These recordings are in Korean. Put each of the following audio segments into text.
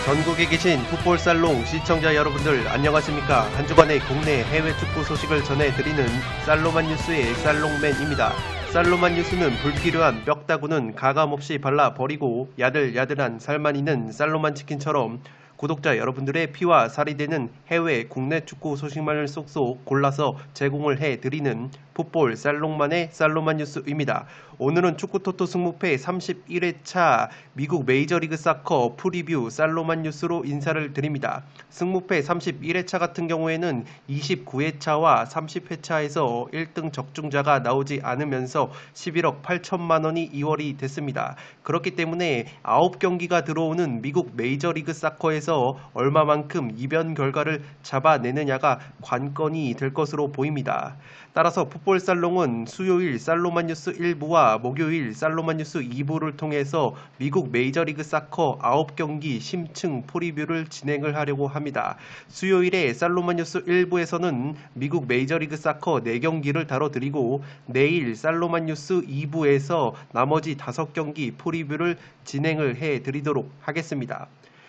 전국에 계신 풋볼살롱 시청자 여러분들 안녕하십니까. 한 주간의 국내 해외 축구 소식을 전해드리는 살로만 뉴스의 살롱맨입니다. 살로만 뉴스는 불필요한 뼈다구는 가감없이 발라버리고 야들야들한 살만 있는 살로만 치킨처럼 구독자 여러분들의 피와 살이 되는 해외 국내 축구 소식만을 쏙쏙 골라서 제공을 해드리는 풋볼 살롱만의 살로만 뉴스입니다. 오늘은 축구토토 승무패 31회차 미국 메이저리그 사커 프리뷰 살로만 뉴스로 인사를 드립니다. 승무패 31회차 같은 경우에는 29회차와 30회차에서 1등 적중자가 나오지 않으면서 11억 8천만원이 이월이 됐습니다. 그렇기 때문에 9경기가 들어오는 미국 메이저리그 사커에서 얼마만큼 이변 결과를 잡아내느냐가 관건이 될 것으로 보입니다. 따라서 풋볼살롱은 수요일 살로만 뉴스 1부와 목요일 살로만 뉴스 2부를 통해서 미국 메이저리그 사커 9경기 심층 프리뷰를 진행을 하려고 합니다. 수요일에 살로만 뉴스 1부에서는 미국 메이저리그 사커 4경기를 다뤄드리고 내일 살로만 뉴스 2부에서 나머지 5경기 프리뷰를 진행을 해드리도록 하겠습니다.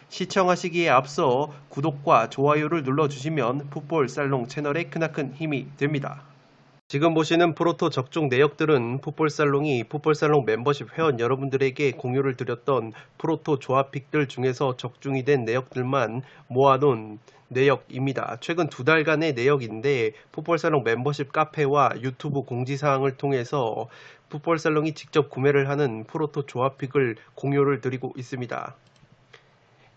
시청하시기에 앞서 구독과 좋아요를 눌러주시면 풋볼살롱 채널에 크나큰 힘이 됩니다. 지금 보시는 프로토 적중 내역들은 풋볼살롱이 풋볼살롱 멤버십 회원 여러분들에게 공유를 드렸던 프로토 조합픽들 중에서 적중이 된 내역들만 모아놓은 내역입니다. 최근 2달간의 내역인데 풋볼살롱 membership 카페와 유튜브 공지사항을 통해서 풋볼살롱이 직접 구매를 하는 프로토 조합픽을 공유를 드리고 있습니다.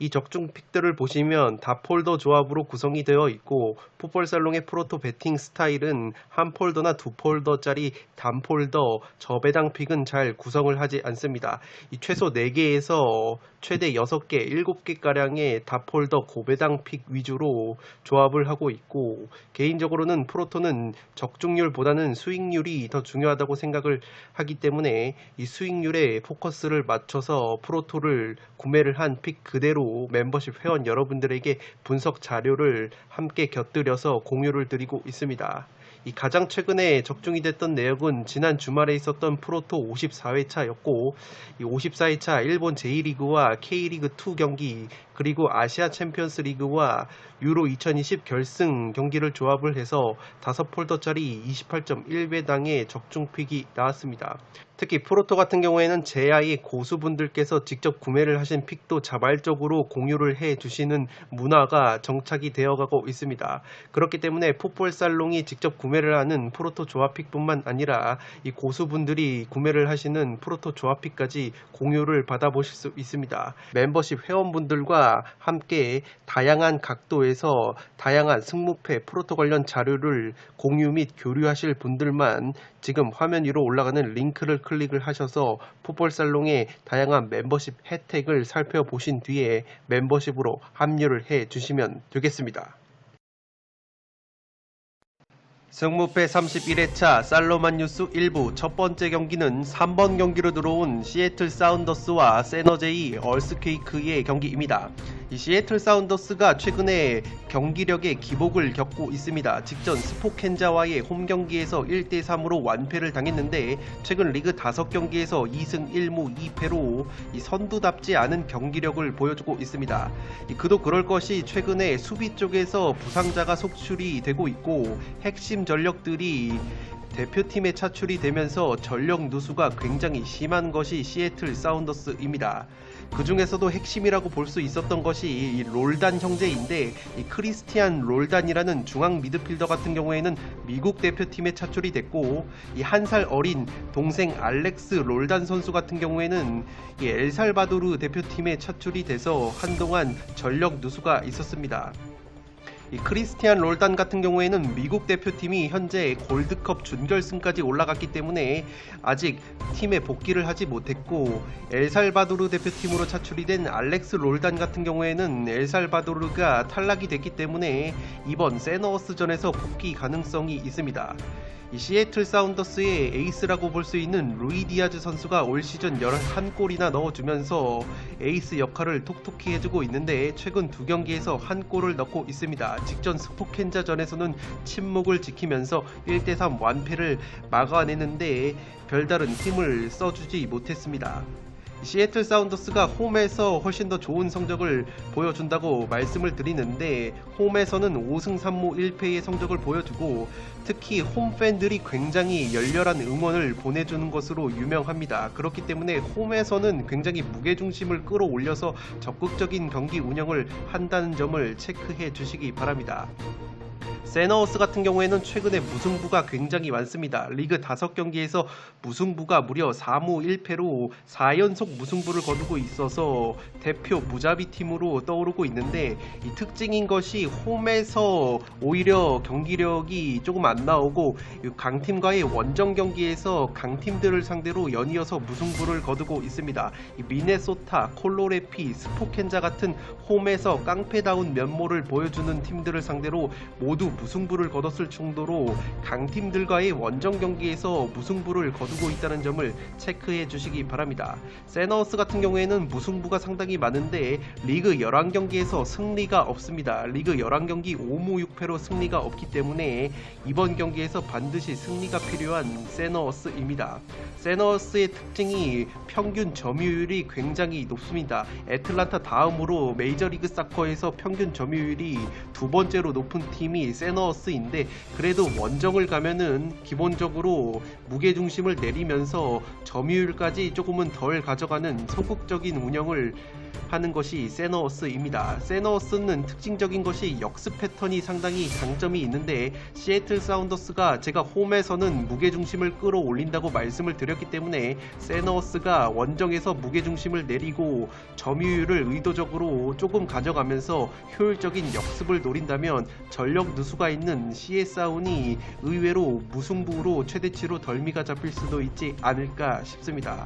이 적중 픽들을 보시면 다 폴더 조합으로 구성이 되어 있고 풋볼살롱의 프로토 배팅 스타일은 한 폴더나 2폴더짜리 단 폴더 저배당 픽은 잘 구성을 하지 않습니다. 이 최소 4개에서 최대 6개, 7개가량의 다 폴더 고배당 픽 위주로 조합을 하고 있고 개인적으로는 프로토는 적중률보다는 수익률이 더 중요하다고 생각을 하기 때문에 이 수익률에 포커스를 맞춰서 프로토를 구매를 한 픽 그대로 멤버십 회원 여러분들에게 분석 자료를 함께 곁들여서 공유를 드리고 있습니다. 이 가장 최근에 적중이 됐던 내역은 지난 주말에 있었던 프로토 54회차였고 이 54회차 일본 제1리그와 K리그2 경기 그리고 아시아 챔피언스 리그와 유로 2020 결승 경기를 조합을 해서 5폴더짜리 28.1배당의 적중픽이 나왔습니다. 특히 프로토 같은 경우에는 제아의 고수분들께서 직접 구매를 하신 픽도 자발적으로 공유를 해주시는 문화가 정착이 되어가고 있습니다. 그렇기 때문에 풋볼살롱이 직접 구매를 하는 프로토 조합픽뿐만 아니라 이 고수분들이 구매를 하시는 프로토 조합픽까지 공유를 받아보실 수 있습니다. 멤버십 회원분들과 함께 다양한 각도에서 다양한 승무패 프로토 관련 자료를 공유 및 교류하실 분들만 지금 화면 위로 올라가는 링크를 클릭을 하셔서 풋볼살롱의 다양한 멤버십 혜택을 살펴보신 뒤에 멤버십으로 합류를 해 주시면 되겠습니다. 승무패 31회차 살로만 뉴스 1부 첫 번째 경기는 3번 경기로 들어온 시애틀 사운더스와 세너제이 얼스케이크의 경기입니다. 이 시애틀 사운더스가 최근에 경기력의 기복을 겪고 있습니다. 직전 스포켄자와의 홈 경기에서 1대3으로 완패를 당했는데 최근 리그 5경기에서 2승 1무 2패로 이 선두답지 않은 경기력을 보여주고 있습니다. 그도 그럴 것이 최근에 수비 쪽에서 부상자가 속출이 되고 있고 핵심 전력들이 대표팀에 차출이 되면서 전력 누수가 굉장히 심한 것이 시애틀 사운더스입니다. 그 중에서도 핵심이라고 볼 수 있었던 것이 이 롤단 형제인데 이 크리스티안 롤단이라는 중앙 미드필더 같은 경우에는 미국 대표팀에 차출이 됐고 이 1살 어린 동생 알렉스 롤단 선수 같은 경우에는 이 엘살바도르 대표팀에 차출이 돼서 한동안 전력 누수가 있었습니다. 이 크리스티안 롤단 같은 경우에는 미국 대표팀이 현재 골드컵 준결승까지 올라갔기 때문에 아직 팀에 복귀를 하지 못했고, 엘살바도르 대표팀으로 차출이 된 알렉스 롤단 같은 경우에는 엘살바도르가 탈락이 됐기 때문에 이번 세너어스전에서 복귀 가능성이 있습니다. 이 시애틀 사운더스의 에이스라고 볼 수 있는 루이 디아즈 선수가 올 시즌 11골이나 넣어주면서 에이스 역할을 톡톡히 해주고 있는데, 최근 2경기에서 1골을 넣고 있습니다. 직전 스포켄자전에서는 침묵을 지키면서 1대3 완패를 막아내는데 별다른 힘을 써주지 못했습니다. 시애틀 사운더스가 홈에서 훨씬 더 좋은 성적을 보여준다고 말씀을 드리는데, 홈에서는 5승 3무 1패의 성적을 보여주고, 특히 홈팬들이 굉장히 열렬한 응원을 보내주는 것으로 유명합니다. 그렇기 때문에 홈에서는 굉장히 무게중심을 끌어올려서 적극적인 경기 운영을 한다는 점을 체크해 주시기 바랍니다. 세너어스 같은 경우에는 최근에 무승부가 굉장히 많습니다. 리그 5경기에서 무승부가 무려 4무 1패로 4연속 무승부를 거두고 있어서 대표 무자비 팀으로 떠오르고 있는데, 이 특징인 것이 홈에서 오히려 경기력이 조금 안 나오고 강팀과의 원정 경기에서 강팀들을 상대로 연이어서 무승부를 거두고 있습니다. 이 미네소타, 콜로레피, 스포켄자 같은 홈에서 깡패다운 면모를 보여주는 팀들을 상대로 모두 무승부를 거뒀을 정도로 강팀들과의 원정 경기에서 무승부를 거두고 있다는 점을 체크해 주시기 바랍니다. 세너어스 같은 경우에는 무승부가 상당히 많은데 리그 11경기에서 승리가 없습니다. 리그 11경기 5무 6패로 승리가 없기 때문에 이번 경기에서 반드시 승리가 필요한 세너어스입니다. 세너어스의 특징이 평균 점유율이 굉장히 높습니다. 애틀란타 다음으로 메이저리그 사커에서 평균 점유율이 2번째로 높은 팀이 세너어스인데, 그래도 원정을 가면은 기본적으로 무게중심을 내리면서 점유율까지 조금은 덜 가져가는 소극적인 운영을 하는 것이 세너어스입니다. 세너어스는 특징적인 것이 역습 패턴이 상당히 강점이 있는데, 시애틀 사운더스가 제가 홈에서는 무게중심을 끌어올린다고 말씀을 드렸기 때문에 세너어스가 원정에서 무게중심을 내리고 점유율을 의도적으로 조금 가져가면서 효율적인 역습을 노린다면 전력 누수가 있는 시애사운이 의외로 무승부로 최대치로 덜미가 잡힐 수도 있지 않을까 싶습니다.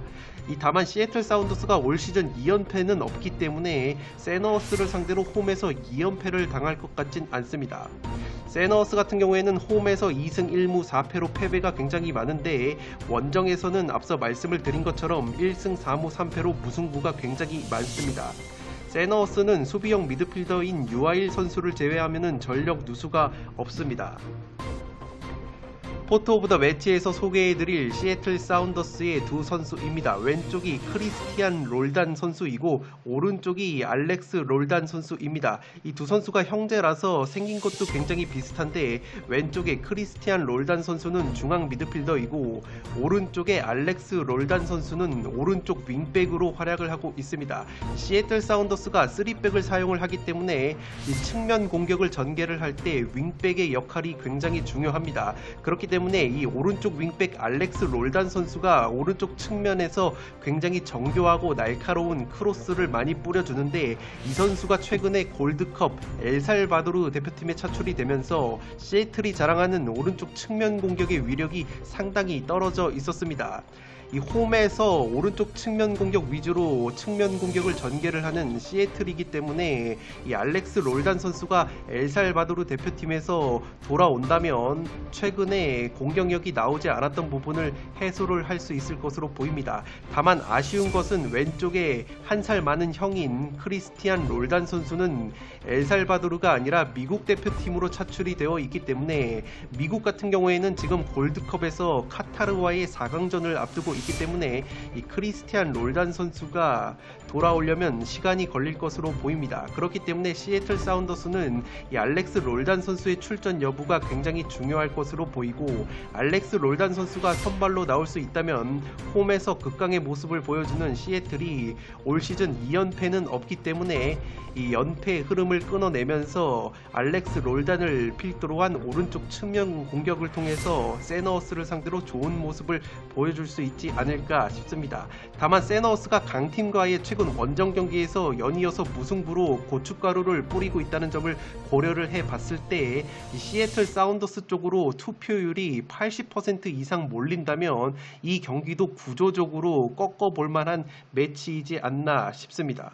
다만 시애틀 사운더스가 올 시즌 2연패는 없기 때문에 세너어스를 상대로 홈에서 2연패를 당할 것 같진 않습니다. 세너어스 같은 경우에는 홈에서 2승 1무 4패로 패배가 굉장히 많은데, 원정에서는 앞서 말씀을 드린 것처럼 1승 4무 3패로 무승부가 굉장히 많습니다. 세너어스는 수비형 미드필더인 유아일 선수를 제외하면 전력 누수가 없습니다. 포토 오브 더 매치에서 소개해드릴 시애틀 사운더스의 두 선수입니다. 왼쪽이 크리스티안 롤단 선수이고 오른쪽이 알렉스 롤단 선수입니다. 이 두 선수가 형제라서 생긴 것도 굉장히 비슷한데, 왼쪽에 크리스티안 롤단 선수는 중앙 미드필더이고 오른쪽에 알렉스 롤단 선수는 오른쪽 윙백으로 활약을 하고 있습니다. 시애틀 사운더스가 3백을 사용을 하기 때문에 이 측면 공격을 전개를 할 때 윙백의 역할이 굉장히 중요합니다. 그렇기 때문에 이 오른쪽 윙백 알렉스 롤단 선수가 오른쪽 측면에서 굉장히 정교하고 날카로운 크로스를 많이 뿌려주는데, 이 선수가 최근에 골드컵 엘살바도르 대표팀에 차출이 되면서 시애틀이 자랑하는 오른쪽 측면 공격의 위력이 상당히 떨어져 있었습니다. 이 홈에서 오른쪽 측면 공격 위주로 측면 공격을 전개를 하는 시애틀이기 때문에 이 알렉스 롤단 선수가 엘살바도르 대표팀에서 돌아온다면 최근에 공격력이 나오지 않았던 부분을 해소를 할 수 있을 것으로 보입니다. 다만 아쉬운 것은 왼쪽에 한 살 많은 형인 크리스티안 롤단 선수는 엘살바도르가 아니라 미국 대표팀으로 차출이 되어 있기 때문에, 미국 같은 경우에는 지금 골드컵에서 카타르와의 4강전을 앞두고 있기 때문에 이 크리스티안 롤단 선수가 돌아오려면 시간이 걸릴 것으로 보입니다. 그렇기 때문에 시애틀 사운더스는 이 알렉스 롤단 선수의 출전 여부가 굉장히 중요할 것으로 보이고, 알렉스 롤단 선수가 선발로 나올 수 있다면 홈에서 극강의 모습을 보여주는 시애틀이 올 시즌 2연패는 없기 때문에 이 연패 흐름을 끊어내면서 알렉스 롤단을 필두로 한 오른쪽 측면 공격을 통해서 세너어스를 상대로 좋은 모습을 보여줄 수 있지 않을까 싶습니다. 다만 세너우스가 강팀과의 최근 원정 경기에서 연이어서 무승부로 고춧가루를 뿌리고 있다는 점을 고려를 해봤을 때 이 시애틀 사운더스 쪽으로 투표율이 80% 이상 몰린다면 이 경기도 구조적으로 꺾어볼 만한 매치이지 않나 싶습니다.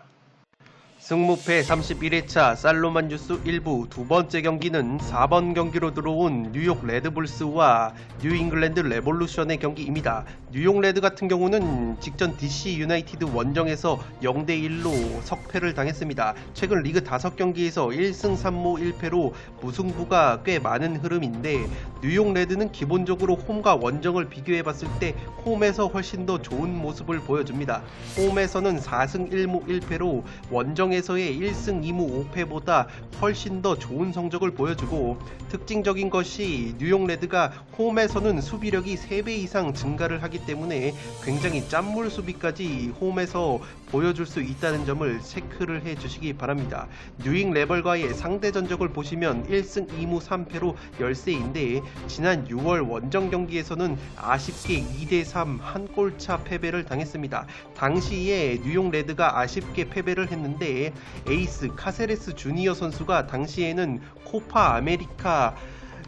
승무패 31회차 살로만 뉴스 1부 두 번째 경기는 4번 경기로 들어온 뉴욕 레드불스와 뉴잉글랜드 레볼루션의 경기입니다. 뉴욕 레드 같은 경우는 직전 DC 유나이티드 원정에서 0대1로 석패를 당했습니다. 최근 리그 5경기에서 1승 3무 1패로 무승부가 꽤 많은 흐름인데 뉴욕 레드는 기본적으로 홈과 원정을 비교해봤을 때 홈에서 훨씬 더 좋은 모습을 보여줍니다. 홈에서는 4승 1무 1패로 원정에서의 1승 2무 5패보다 훨씬 더 좋은 성적을 보여주고 특징적인 것이 뉴욕 레드가 홈에서는 수비력이 3배 이상 증가를 하기 때문에 굉장히 짠물 수비까지 홈에서 보여줄 수 있다는 점을 체크를 해주시기 바랍니다. 뉴잉 레벌과의 상대 전적을 보시면 1승 2무 3패로 열세인데 지난 6월 원정 경기에서는 아쉽게 2대3 한 골차 패배를 당했습니다. 당시에 뉴욕 레드가 아쉽게 패배를 했는데 에이스 카세레스 주니어 선수가 당시에는 코파 아메리카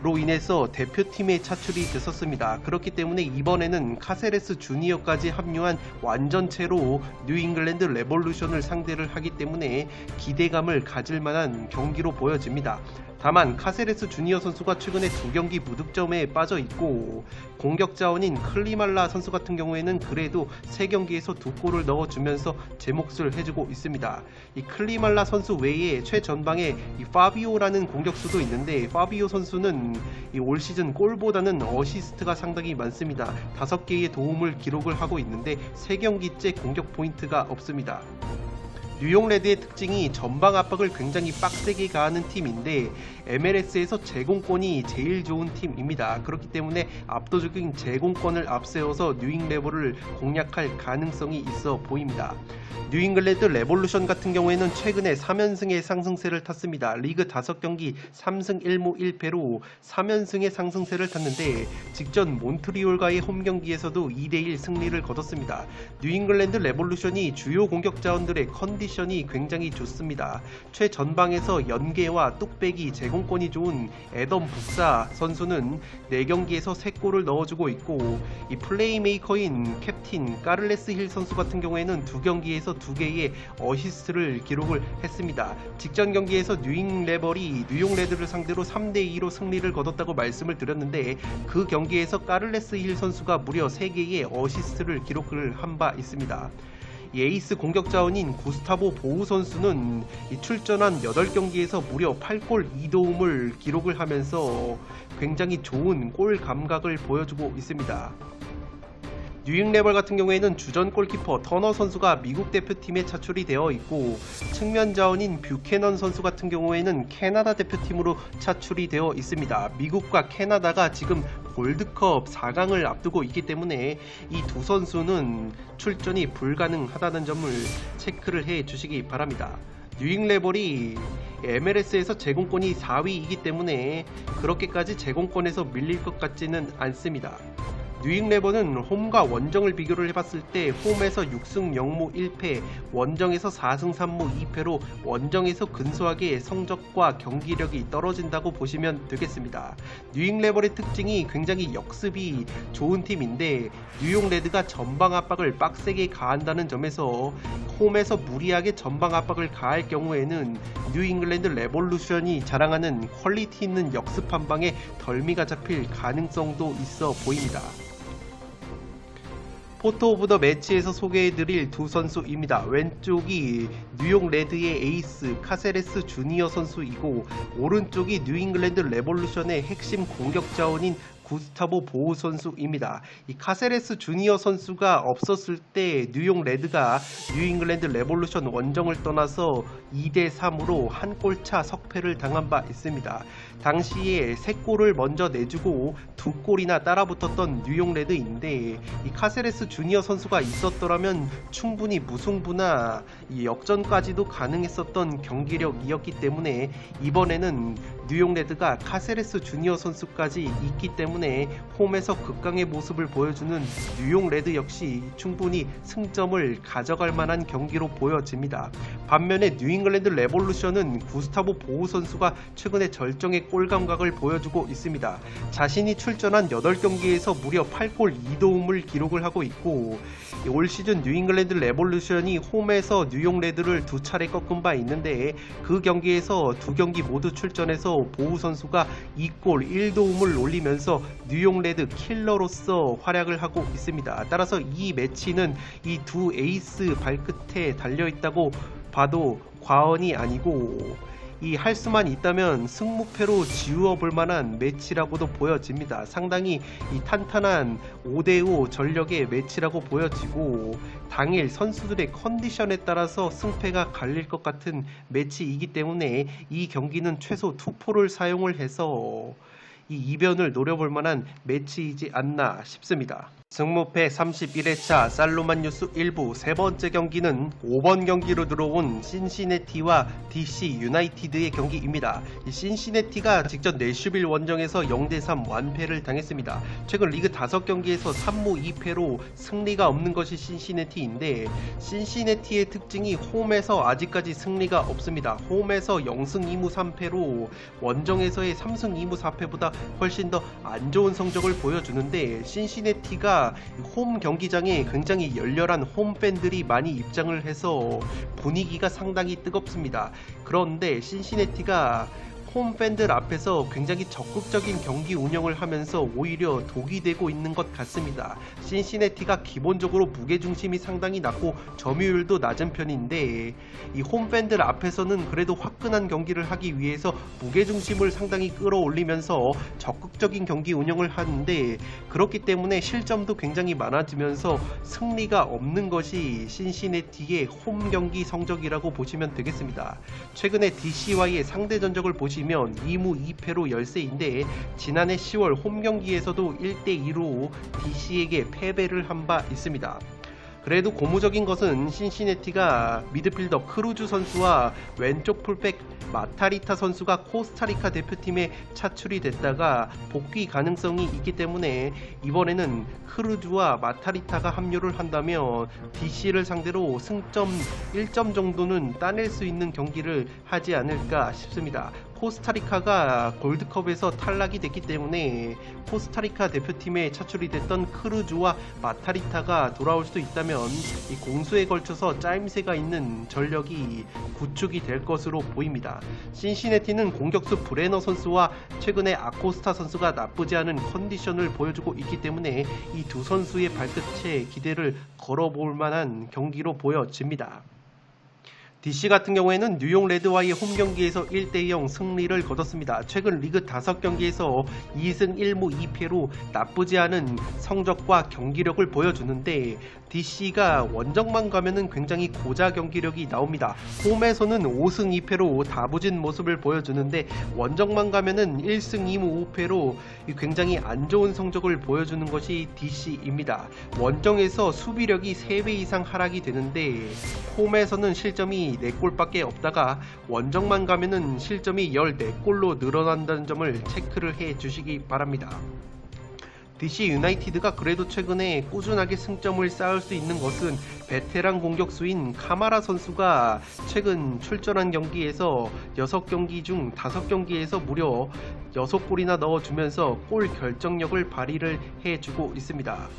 로 인해서 대표팀에 차출이 됐었습니다. 그렇기 때문에 이번에는 카세레스 주니어까지 합류한 완전체로 뉴잉글랜드 레볼루션을 상대를 하기 때문에 기대감을 가질 만한 경기로 보여집니다. 다만 카세레스 주니어 선수가 최근에 2경기 무득점에 빠져 있고 공격 자원인 클리말라 선수 같은 경우에는 그래도 3경기에서 2골을 넣어주면서 제 몫을 해주고 있습니다. 이 클리말라 선수 외에 최전방에 이 파비오라는 공격수도 있는데 파비오 선수는 이 올 시즌 골보다는 어시스트가 상당히 많습니다. 5개의 도움을 기록을 하고 있는데 3경기째 공격 포인트가 없습니다. 뉴욕 레드의 특징이 전방 압박을 굉장히 빡세게 가하는 팀인데 MLS에서 제공권이 제일 좋은 팀입니다. 그렇기 때문에 압도적인 제공권을 앞세워서 뉴잉 레볼을 공략할 가능성이 있어 보입니다. 뉴잉글랜드 레볼루션 같은 경우에는 최근에 3연승의 상승세를 탔습니다. 리그 5경기 3승 1무 1패로 3연승의 상승세를 탔는데 직전 몬트리올과의 홈경기에서도 2대1 승리를 거뒀습니다. 뉴잉글랜드 레볼루션이 주요 공격 자원들의 컨디션이 굉장히 좋습니다. 최전방에서 연계와 뚝배기 제공권이 좋은 애덤 북사 선수는 4경기에서 3골을 넣어주고 있고 이 플레이메이커인 캡틴 까를레스 힐 선수 같은 경우에는 2경기에서 2개의 어시스트를 기록을 했습니다. 직전 경기에서 뉴잉 레벌이 뉴욕 레드를 상대로 3대2로 승리를 거뒀다고 말씀을 드렸는데 그 경기에서 까를레스 힐 선수가 무려 3개의 어시스트를 기록을 한 바 있습니다. 에이스 공격 자원인 구스타보 보우 선수는 출전한 8경기에서 무려 8골 2도움을 기록을 하면서 굉장히 좋은 골 감각을 보여주고 있습니다. 뉴잉 레벌 같은 경우에는 주전 골키퍼 터너 선수가 미국 대표팀에 차출이 되어 있고 측면 자원인 뷰캐넌 선수 같은 경우에는 캐나다 대표팀으로 차출이 되어 있습니다. 미국과 캐나다가 지금 골드컵 4강을 앞두고 있기 때문에 이 두 선수는 출전이 불가능하다는 점을 체크를 해 주시기 바랍니다. 뉴잉 레벌이 MLS에서 제공권이 4위이기 때문에 그렇게까지 제공권에서 밀릴 것 같지는 않습니다. 뉴잉 레버는 홈과 원정을 비교를 해봤을 때 홈에서 6승 0무 1패, 원정에서 4승 3무 2패로 원정에서 근소하게 성적과 경기력이 떨어진다고 보시면 되겠습니다. 뉴잉 레버의 특징이 굉장히 역습이 좋은 팀인데 뉴욕 레드가 전방 압박을 빡세게 가한다는 점에서 홈에서 무리하게 전방 압박을 가할 경우에는 뉴잉글랜드 레볼루션이 자랑하는 퀄리티 있는 역습 한 방에 덜미가 잡힐 가능성도 있어 보입니다. 포토 오브 더 매치에서 소개해드릴 두 선수입니다. 왼쪽이 뉴욕 레드의 에이스 카세레스 주니어 선수이고 오른쪽이 뉴잉글랜드 레볼루션의 핵심 공격 자원인 구스타보 보우 선수입니다. 이 카세레스 주니어 선수가 없었을 때 뉴욕 레드가 뉴잉글랜드 레볼루션 원정을 떠나서 2대3으로 한 골차 석패를 당한 바 있습니다. 당시에 3골을 먼저 내주고 2골이나 따라붙었던 뉴욕 레드인데 이 카세레스 주니어 선수가 있었더라면 충분히 무승부나 이 역전까지도 가능했었던 경기력이었기 때문에 이번에는 뉴욕 레드가 카세레스 주니어 선수까지 있기 때문에 홈에서 극강의 모습을 보여주는 뉴욕 레드 역시 충분히 승점을 가져갈 만한 경기로 보여집니다. 반면에 뉴잉글랜드 레볼루션은 구스타보 보우 선수가 최근에 절정의 골 감각을 보여주고 있습니다. 자신이 출전한 8경기에서 무려 8골 2도움을 기록을 하고 있고, 올 시즌 뉴잉글랜드 레볼루션이 홈에서 뉴욕 레드를 2차례 꺾은 바 있는데, 그 경기에서 2경기 모두 출전해서 보우 선수가 2골 1도움을 올리면서 뉴욕 레드 킬러로서 활약을 하고 있습니다. 따라서 이 매치는 이 두 에이스 발끝에 달려있다고 봐도 과언이 아니고, 이 할 수만 있다면 승무패로 지우어 볼 만한 매치라고도 보여집니다. 상당히 이 탄탄한 5대5 전력의 매치라고 보여지고, 당일 선수들의 컨디션에 따라서 승패가 갈릴 것 같은 매치이기 때문에 이 경기는 최소 투포를 사용을 해서 이 이변을 노려볼 만한 매치이지 않나 싶습니다. 승무패 31회차 살로만 뉴스 1부 세 번째 경기는 5번 경기로 들어온 신시내티와 DC 유나이티드의 경기입니다. 이 신시내티가 직전 내슈빌 원정에서 0대3 완패를 당했습니다. 최근 리그 5경기에서 3무 2패로 승리가 없는 것이 신시내티인데, 신시내티의 특징이 홈에서 아직까지 승리가 없습니다. 홈에서 0승 2무 3패로 원정에서의 3승 2무 4패보다 훨씬 더 안 좋은 성적을 보여주는데, 신시내티가 홈 경기장에 굉장히 열렬한 홈팬들이 많이 입장을 해서 분위기가 상당히 뜨겁습니다. 그런데 신시내티가 홈팬들 앞에서 굉장히 적극적인 경기 운영을 하면서 오히려 독이 되고 있는 것 같습니다. 신시내티가 기본적으로 무게중심이 상당히 낮고 점유율도 낮은 편인데, 이 홈팬들 앞에서는 그래도 화끈한 경기를 하기 위해서 무게중심을 상당히 끌어올리면서 적극적인 경기 운영을 하는데, 그렇기 때문에 실점도 굉장히 많아지면서 승리가 없는 것이 신시내티의 홈 경기 성적이라고 보시면 되겠습니다. 최근에 DC와의 상대 전적을 보시면 2무 2패로 열세인데, 지난해 10월 홈 경기에서도 1대2로 DC에게 패배를 한 바 있습니다. 그래도 고무적인 것은 신시내티가 미드필더 크루즈 선수와 왼쪽 풀백 마타리타 선수가 코스타리카 대표팀에 차출이 됐다가 복귀 가능성이 있기 때문에 이번에는 크루즈와 마타리타가 합류를 한다면 DC를 상대로 승점 1점 정도는 따낼 수 있는 경기를 하지 않을까 싶습니다. 코스타리카가 골드컵에서 탈락이 됐기 때문에 코스타리카 대표팀에 차출이 됐던 크루즈와 마타리타가 돌아올 수 있다면 이 공수에 걸쳐서 짜임새가 있는 전력이 구축이 될 것으로 보입니다. 신시내티는 공격수 브레너 선수와 최근에 아코스타 선수가 나쁘지 않은 컨디션을 보여주고 있기 때문에 이 두 선수의 발끝에 기대를 걸어볼 만한 경기로 보여집니다. DC 같은 경우에는 뉴욕 레드와의 홈 경기에서 1대0 승리를 거뒀습니다. 최근 리그 5경기에서 2승 1무 2패로 나쁘지 않은 성적과 경기력을 보여주는데, DC가 원정만 가면은 굉장히 고자 경기력이 나옵니다. 홈에서는 5승 2패로 다부진 모습을 보여주는데, 원정만 가면은 1승 2무 5패로 굉장히 안 좋은 성적을 보여주는 것이 DC입니다. 원정에서 수비력이 3배 이상 하락이 되는데, 홈에서는 실점이 4골밖에 없다가 원정만 가면은 실점이 14골로 늘어난다는 점을 체크를 해 주시기 바랍니다. DC 유나이티드가 그래도 최근에 꾸준하게 승점을 쌓을 수 있는 것은 베테랑 공격수인 카마라 선수가 최근 출전한 경기에서 6경기 중 5경기에서 무려 6골이나 넣어주면서 골 결정력을 발휘를 해주고 있습니다.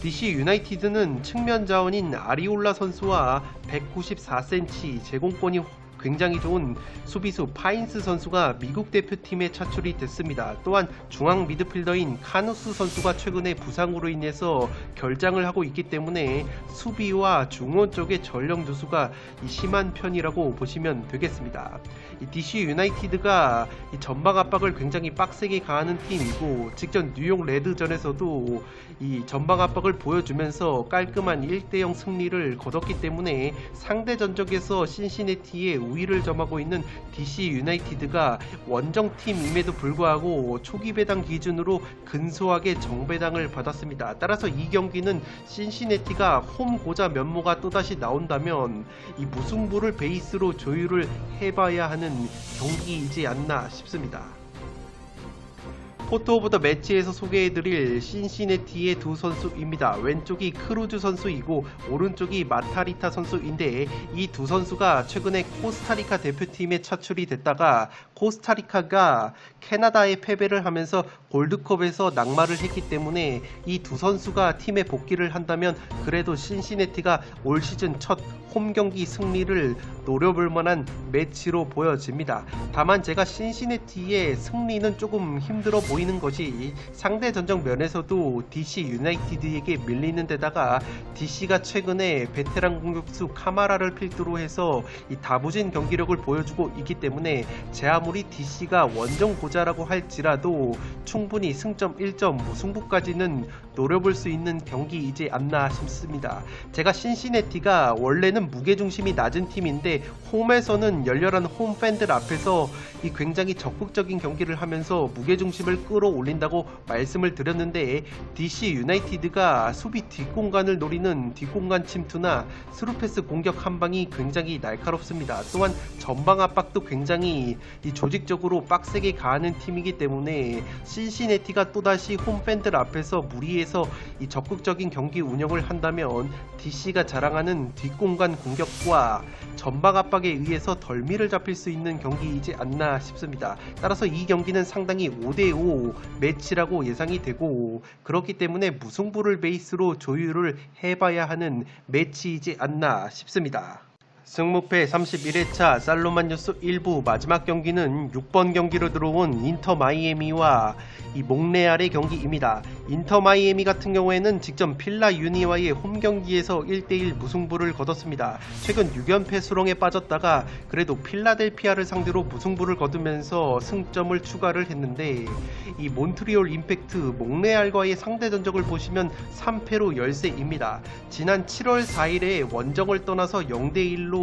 DC 유나이티드는 측면 자원인 아리올라 선수와 194cm 제공권이 굉장히 좋은 수비수 파인스 선수가 미국 대표팀에 차출이 됐습니다. 또한 중앙 미드필더인 카누스 선수가 최근에 부상으로 인해서 결장을 하고 있기 때문에 수비와 중원 쪽의 전력 누수가 심한 편이라고 보시면 되겠습니다. DC 유나이티드가 전방 압박을 굉장히 빡세게 가하는 팀이고, 직전 뉴욕 레드전에서도 이 전방 압박을 보여주면서 깔끔한 1대0 승리를 거뒀기 때문에 상대 전적에서 신시내티의 우위를 점하고 있는 DC 유나이티드가 원정팀임에도 불구하고 초기 배당 기준으로 근소하게 정배당을 받았습니다. 따라서 이 경기는 신시내티가 홈 고자 면모가 또다시 나온다면 이 무승부를 베이스로 조율을 해봐야 하는 경기이지 않나 싶습니다. 포토 오브 더 매치에서 소개해드릴 신시내티의 두 선수입니다. 왼쪽이 크루즈 선수이고 오른쪽이 마타리타 선수인데 이 두 선수가 최근에 코스타리카 대표팀에 차출이 됐다가 코스타리카가 캐나다에 패배를 하면서 골드컵에서 낙마를 했기 때문에 이 두 선수가 팀에 복귀를 한다면 그래도 신시내티가 올 시즌 첫 홈경기 승리를 노려볼 만한 매치로 보여집니다. 다만 제가 신시내티의 승리는 조금 힘들어 보이는 것이 상대 전적 면에서도 DC 유나이티드에게 밀리는 데다가 DC가 최근에 베테랑 공격수 카마라를 필두로 해서 이 다부진 경기력을 보여주고 있기 때문에 제 아무리 DC가 원정 고자라고 할지라도 충분히 승점 1점 무승부까지는 노려볼 수 있는 경기이지 않나 싶습니다. 제가 신시내티가 원래는 무게중심이 낮은 팀인데 홈에서는 열렬한 홈팬들 앞에서 이 굉장히 적극적인 경기를 하면서 무게중심을 끌어올린다고 말씀을 드렸는데 DC 유나이티드가 수비 뒷공간을 노리는 뒷공간 침투나 스루패스 공격 한방이 굉장히 날카롭습니다. 또한 전방 압박도 굉장히 이 조직적으로 빡세게 가하는 팀이기 때문에 신시내티가 또다시 홈팬들 앞에서 무리해서 이 적극적인 경기 운영을 한다면 DC가 자랑하는 뒷공간 공격과 전방 압박에 의해서 덜미를 잡힐 수 있는 경기이지 않나 싶습니다. 따라서 이 경기는 상당히 5대5 매치라고 예상이 되고 그렇기 때문에 무승부를 베이스로 조율을 해봐야 하는 매치이지 않나 싶습니다. 승무패 31회차 살로만 뉴스 1부 마지막 경기는 6번 경기로 들어온 인터 마이애미와 이 몽레알의 경기입니다. 인터 마이애미 같은 경우에는 직전 필라 유니와의 홈 경기에서 1대1 무승부를 거뒀습니다. 최근 6연패 수렁에 빠졌다가 그래도 필라델피아를 상대로 무승부를 거두면서 승점을 추가를 했는데 이 몬트리올 임팩트 몽레알과의 상대 전적을 보시면 3패로 열세입니다. 지난 7월 4일에 원정을 떠나서 0대1로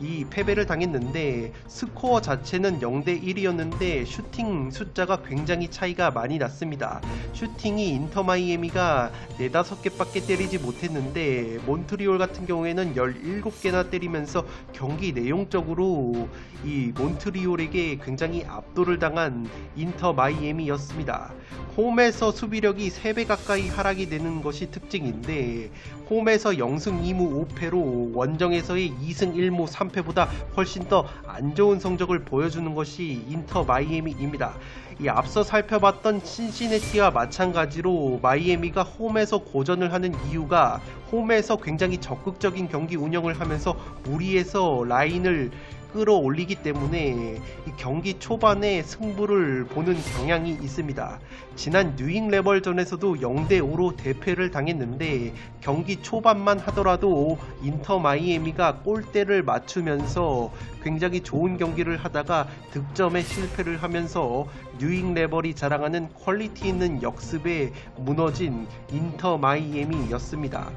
이 패배를 당했는데 스코어 자체는 0대1이었는데 슈팅 숫자가 굉장히 차이가 많이 났습니다. 슈팅이 인터 마이애미가 4-5개밖에 때리지 못했는데 몬트리올 같은 경우에는 17개나 때리면서 경기 내용적으로 이 몬트리올에게 굉장히 압도를 당한 인터 마이애미였습니다. 홈에서 수비력이 3배 가까이 하락이 되는 것이 특징인데 홈에서 0승 2무 5패로 원정에서의 2승 1무 3패보다 훨씬 더 안 좋은 성적을 보여주는 것이 인터 마이애미입니다. 이 앞서 살펴봤던 신시내티와 마찬가지로 마이애미가 홈에서 고전을 하는 이유가 홈에서 굉장히 적극적인 경기 운영을 하면서 무리해서 라인을 끌어올리기 때문에 이 경기 초반에 승부를 보는 경향이 있습니다. 지난 뉴잉 레벌전에서도 0대5로 대패를 당했는데 경기 초반만 하더라도 인터 마이애미가 골대를 맞추면서 굉장히 좋은 경기를 하다가 득점에 실패를 하면서 뉴잉 레벌이 자랑하는 퀄리티 있는 역습에 무너진 인터 마이애미였습니다.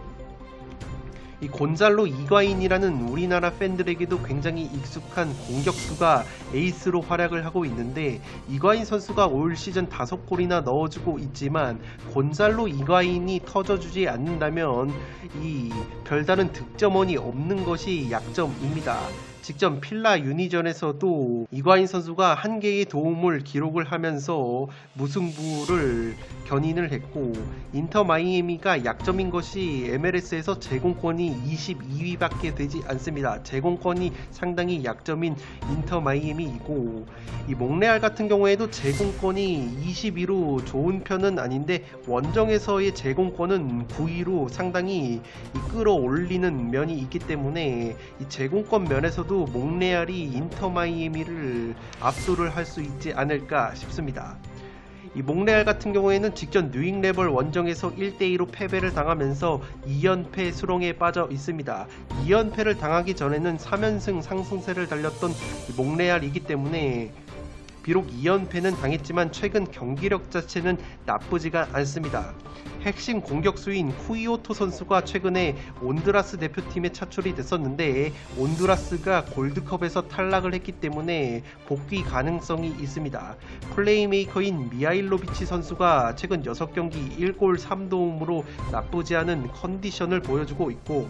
이 곤잘로 이과인이라는 우리나라 팬들에게도 굉장히 익숙한 공격수가 에이스로 활약을 하고 있는데 이과인 선수가 올 시즌 5골이나 넣어주고 있지만 곤잘로 이과인이 터져주지 않는다면 이 별다른 득점원이 없는 것이 약점입니다. 직전 필라 유니전에서도 이과인 선수가 한 개의 도움을 기록을 하면서 무승부를 견인을 했고 인터 마이애미가 약점인 것이 MLS에서 제공권이 22위밖에 되지 않습니다. 제공권이 상당히 약점인 인터 마이애미이고 이 몽레알 같은 경우에도 제공권이 22로 좋은 편은 아닌데 원정에서의 제공권은 9위로 상당히 끌어올리는 면이 있기 때문에 이 제공권 면에서도 몽레알이 인터 마이애미를 압도를 할 수 있지 않을까 싶습니다. 이 몽레알 같은 경우에는 직전 뉴잉 레벌 원정에서 1대2로 패배를 당하면서 2연패 수렁에 빠져 있습니다. 2연패를 당하기 전에는 3연승 상승세를 달렸던 몽레알이기 때문에 비록 2연패는 당했지만 최근 경기력 자체는 나쁘지가 않습니다. 핵심 공격수인 후이오토 선수가 최근에 온두라스 대표팀에 차출이 됐었는데 온두라스가 골드컵에서 탈락을 했기 때문에 복귀 가능성이 있습니다. 플레이메이커인 미하일로비치 선수가 최근 6경기 1골 3도움으로 나쁘지 않은 컨디션을 보여주고 있고,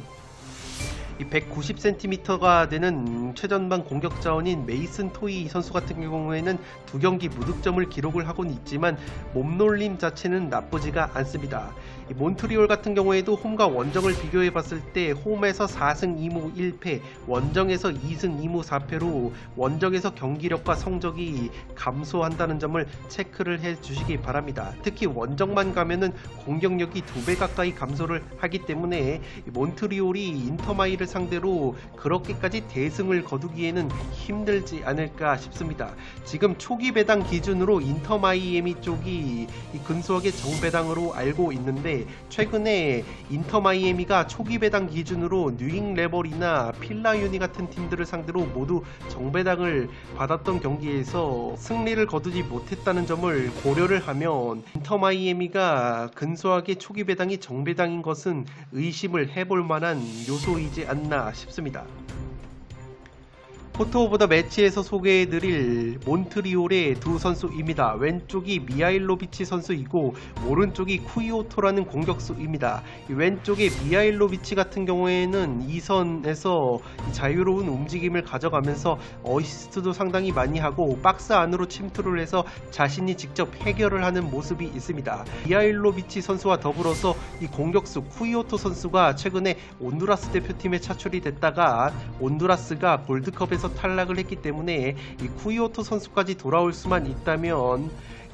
이 190cm가 되는 최전방 공격 자원인 메이슨 토이 선수 같은 경우에는 2경기 무득점을 기록을 하고는 있지만 몸놀림 자체는 나쁘지가 않습니다. 이 몬트리올 같은 경우에도 홈과 원정을 비교해 봤을 때 홈에서 4승 2무 1패, 원정에서 2승 2무 4패로 원정에서 경기력과 성적이 감소한다는 점을 체크를 해 주시기 바랍니다. 특히 원정만 가면은 공격력이 2배 가까이 감소를 하기 때문에 몬트리올이 인터마이를 상대로 그렇게까지 대승을 거두기에는 힘들지 않을까 싶습니다. 지금 초기 배당 기준으로 인터마이애미 쪽이 근소하게 정배당으로 알고 있는데, 최근에 인터마이애미가 초기 배당 기준으로 뉴잉레버리나 필라유니 같은 팀들을 상대로 모두 정배당을 받았던 경기에서 승리를 거두지 못했다는 점을 고려를 하면 인터마이애미가 근소하게 초기 배당이 정배당인 것은 의심을 해볼 만한 요소이지 않나 싶습니다. 포토 오브 더 매치에서 소개해드릴 몬트리올의 두 선수입니다. 왼쪽이 미하일로비치 선수이고 오른쪽이 쿠이오토라는 공격수입니다. 왼쪽의 미하일로비치 같은 경우에는 2선에서 자유로운 움직임을 가져가면서 어시스트도 상당히 많이 하고 박스 안으로 침투를 해서 자신이 직접 해결을 하는 모습이 있습니다. 미하일로비치 선수와 더불어서 이 공격수 쿠이오토 선수가 최근에 온두라스 대표팀에 차출이 됐다가 온두라스가 골드컵에서 탈락을 했기 때문에 이 쿠이오토 선수까지 돌아올 수만 있다면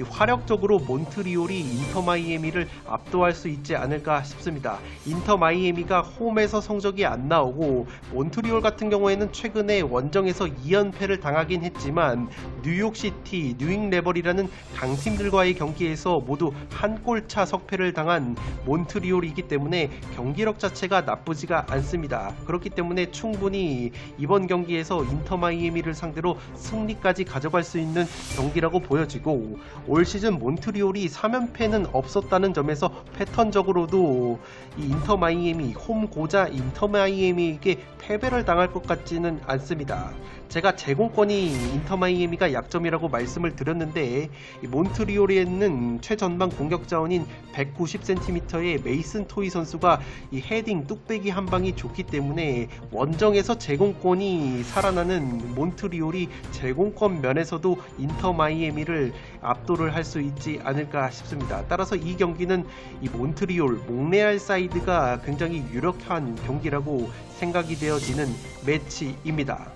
화력적으로 몬트리올이 인터마이애미를 압도할 수 있지 않을까 싶습니다. 인터마이애미가 홈에서 성적이 안 나오고 몬트리올 같은 경우에는 최근에 원정에서 2연패를 당하긴 했지만 뉴욕시티, 뉴잉레버리라는 강팀들과의 경기에서 모두 한 골차 석패를 당한 몬트리올이기 때문에 경기력 자체가 나쁘지가 않습니다. 그렇기 때문에 충분히 이번 경기에서 인터마이애미를 상대로 승리까지 가져갈 수 있는 경기라고 보여지고, 올 시즌 몬트리올이 3연패는 없었다는 점에서 패턴적으로도 이 인터마이애미, 홈 고자 인터마이애미에게 패배를 당할 것 같지는 않습니다. 제가 제공권이 인터마이애미가 약점이라고 말씀을 드렸는데, 이 몬트리올에는 최전방 공격 자원인 190cm의 메이슨 토이 선수가 이 헤딩 뚝배기 한 방이 좋기 때문에 원정에서 제공권이 살아나는 몬트리올이 제공권 면에서도 인터마이애미를 압도를 할 수 있지 않을까 싶습니다. 따라서 이 경기는 이 몬트리올, 몽레알 사이드가 굉장히 유력한 경기라고 생각이 되어지는 매치입니다.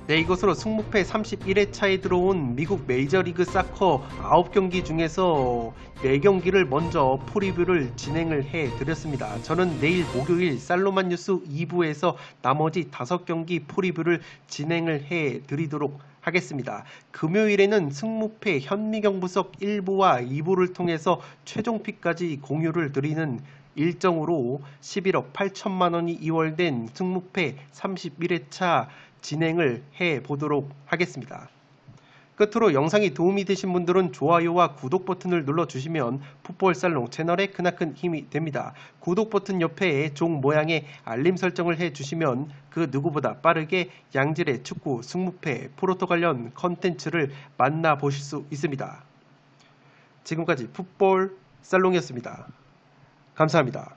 네, 이것으로 승무패 31회차에 들어온 미국 메이저리그 사커 9경기 중에서 4경기를 먼저 프리뷰를 진행을 해드렸습니다. 저는 내일 목요일 살로만 뉴스 2부에서 나머지 5경기 프리뷰를 진행을 해드리도록 하겠습니다. 금요일에는 승무패 현미경부석 1부와 2부를 통해서 최종픽까지 공유를 드리는 일정으로 11억 8천만원이 이월된 승무패 31회차 진행을 해보도록 하겠습니다. 끝으로 영상이 도움이 되신 분들은 좋아요와 구독 버튼을 눌러주시면 풋볼살롱 채널에 크나큰 힘이 됩니다. 구독 버튼 옆에 종 모양의 알림 설정을 해주시면 그 누구보다 빠르게 양질의 축구 승무패 프로토 관련 컨텐츠를 만나보실 수 있습니다. 지금까지 풋볼살롱이었습니다. 감사합니다.